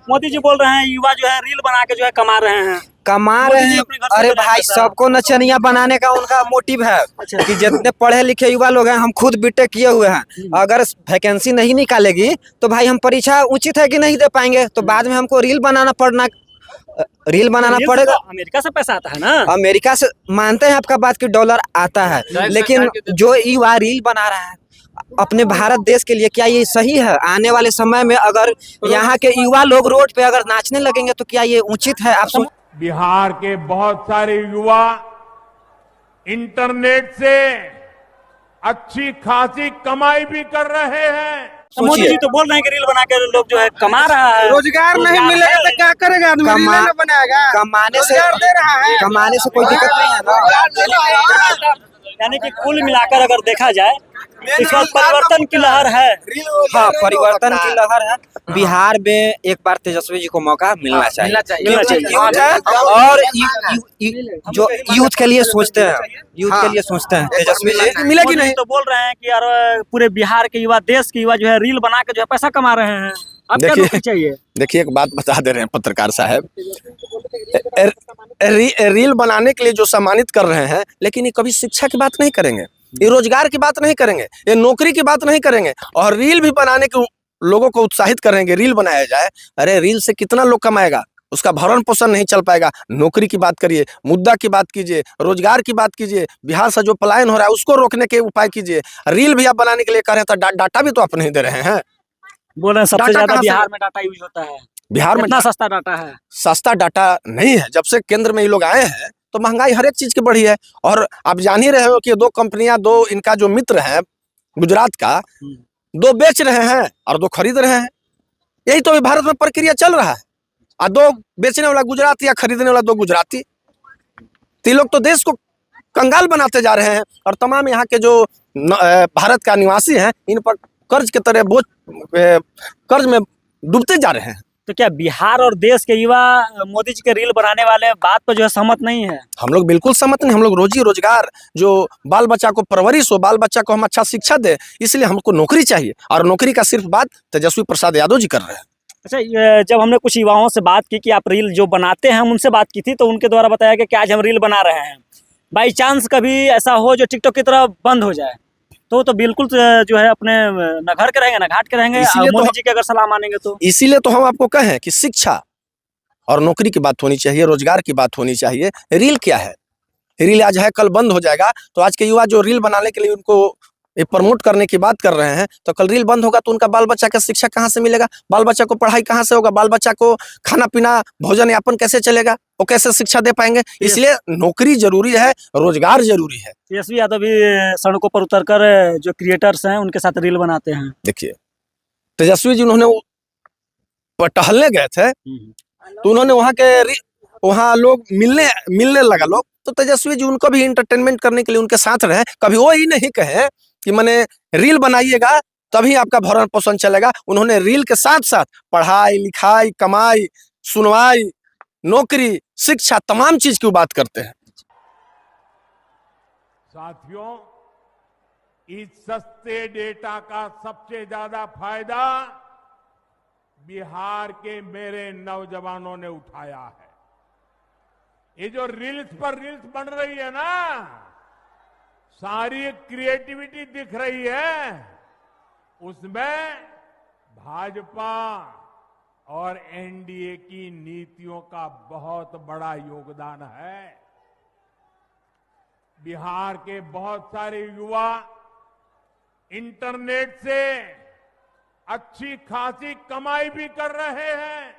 मोदी जी बोल रहे हैं युवा जो है रील बना के जो है कमा रहे हैं। अरे भाई, सबको नचनिया बनाने का उनका मोटिव है। अच्छा। कि जितने पढ़े लिखे युवा लोग हैं, हम खुद बीटेक किए हुए हैं, अगर वैकेंसी नहीं निकालेगी तो भाई हम परीक्षा उचित है कि नहीं दे पाएंगे, तो बाद में हमको रील बनाना पड़ेगा। अमेरिका से पैसा आता है ना। अमेरिका से मानते हैं आपका बात कि डॉलर आता है, लेकिन जो युवा रील बना रहा है अपने भारत देश के लिए, क्या ये सही है? आने वाले समय में अगर यहाँ के युवा लोग रोड पे अगर नाचने लगेंगे तो क्या ये उचित है? आप बिहार के बहुत सारे युवा इंटरनेट से अच्छी खासी कमाई भी कर रहे हैं। मोदी जी तो बोल रहे हैं कि रील बना के लोग जो है कमा रहा है। रोजगार नहीं मिलेगा तो क्या करेगा आदमी? रील ना बनाएगा। कमाने से कोई दिक्कत नहीं है ना। यानी कि कुल मिलाकर अगर देखा जाए इसका परिवर्तन की लहर है। हाँ, परिवर्तन की लहर है। बिहार में एक बार तेजस्वी जी को मौका मिलना चाहिए। और जो यूथ के लिए सोचते हैं, तेजस्वी जी मिलेगी नहीं तो बोल रहे हैं कि यार पूरे बिहार के युवा, देश के युवा जो है रील बना के जो है पैसा कमा रहे हैं। अब क्या नौकरी चाहिए? देखिए, एक बात बता दे रहे हैं पत्रकार साहब, रील बनाने के लिए जो सम्मानित कर रहे हैं, लेकिन ये कभी शिक्षा की बात नहीं करेंगे, ये रोजगार की बात नहीं करेंगे, ये नौकरी की बात नहीं करेंगे, और रील भी बनाने के लोगों को उत्साहित करेंगे, रील बनाया जाए। अरे रील से कितना लोग कमाएगा? उसका भरण पोषण नहीं चल पाएगा। नौकरी की बात करिए, मुद्दा की बात कीजिए, रोजगार की बात कीजिए, बिहार से जो पलायन हो रहा है उसको रोकने के उपाय कीजिए। रील भी आप बनाने के लिए कह रहे हैं तो डाटा भी तो आप नहीं दे रहे हैं। बोल रहे हैं सबसे ज्यादा बिहार में डाटा यूज होता है। बिहार में इतना सस्ता डाटा है? सस्ता डाटा नहीं है। जब से केंद्र में ये लोग आए हैं तो महंगाई हर एक चीज की बढ़ी है। और आप जान ही रहे हो कि दो कंपनियां, दो इनका जो मित्र है गुजरात का, दो बेच रहे हैं और दो खरीद रहे हैं। यही तो अभी भारत में प्रक्रिया चल रहा है। और दो बेचने वाला गुजराती या खरीदने वाला दो गुजराती। तो ये लोग तो देश को कंगाल बनाते जा रहे हैं। और तमाम यहाँ के जो भारत का निवासी हैं, इन पर कर्ज के तरह बोझ, कर्ज में डूबते जा रहे हैं। तो क्या बिहार और देश के युवा मोदी जी के रील बनाने वाले बात पर जो है सहमत नहीं है? हम लोग बिल्कुल सहमत नहीं। हम लोग रोजी रोजगार, जो बाल बच्चा को परवरिश हो, बाल बच्चा को हम अच्छा शिक्षा दे, इसलिए हमको नौकरी चाहिए। और नौकरी का सिर्फ बात तेजस्वी प्रसाद यादव जी कर रहे हैं। अच्छा, जब हमने कुछ युवाओं से बात की कि आप रील जो बनाते हैं, हम उनसे बात की थी, तो उनके द्वारा बताया गया कि आज हम रील बना रहे हैं, बाई चांस कभी ऐसा हो जो टिकटॉक की तरह बंद हो जाए तो बिल्कुल जो है अपने न घर के रहेंगे न घाट के रहेंगे। मोदी जी की अगर सलाह मानेंगे तो इसीलिए तो हम आपको कहें कि शिक्षा और नौकरी की बात होनी चाहिए, रोजगार की बात होनी चाहिए। रील क्या है? रील आज है, कल बंद हो जाएगा। तो आज के युवा जो रील बनाने के लिए उनको ये प्रमोट करने की बात कर रहे हैं, तो कल रील बंद होगा तो उनका बाल बच्चा का शिक्षा कहाँ से मिलेगा? बाल बच्चा को पढ़ाई कहाँ से होगा? बाल बच्चा को खाना पीना, भोजन यापन कैसे चलेगा? वो कैसे शिक्षा दे पाएंगे? इसलिए नौकरी जरूरी है, रोजगार जरूरी है। तेजस्वी यादव भी सड़कों पर उतरकर जो क्रिएटर्स हैं उनके साथ रील बनाते हैं। देखिए, तेजस्वी जी उन्होंने टहलने गए थे तो उन्होंने वहाँ लोग मिलने लगा लोग, तो तेजस्वी जी उनको भी इंटरटेनमेंट करने के लिए उनके साथ रहे। कभी वो ही नहीं कहे कि मैंने रील बनाइएगा तभी आपका भरण पोषण चलेगा। उन्होंने रील के साथ साथ पढ़ाई लिखाई, कमाई, सुनवाई, नौकरी, शिक्षा, तमाम चीज की बात करते हैं। साथियों, इस सस्ते डेटा का सबसे ज्यादा फायदा बिहार के मेरे नौजवानों ने उठाया है। ये जो रील्स पर रील्स बन रही है ना, सारी क्रिएटिविटी दिख रही है, उसमें भाजपा और एनडीए की नीतियों का बहुत बड़ा योगदान है। बिहार के बहुत सारे युवा इंटरनेट से अच्छी खासी कमाई भी कर रहे हैं।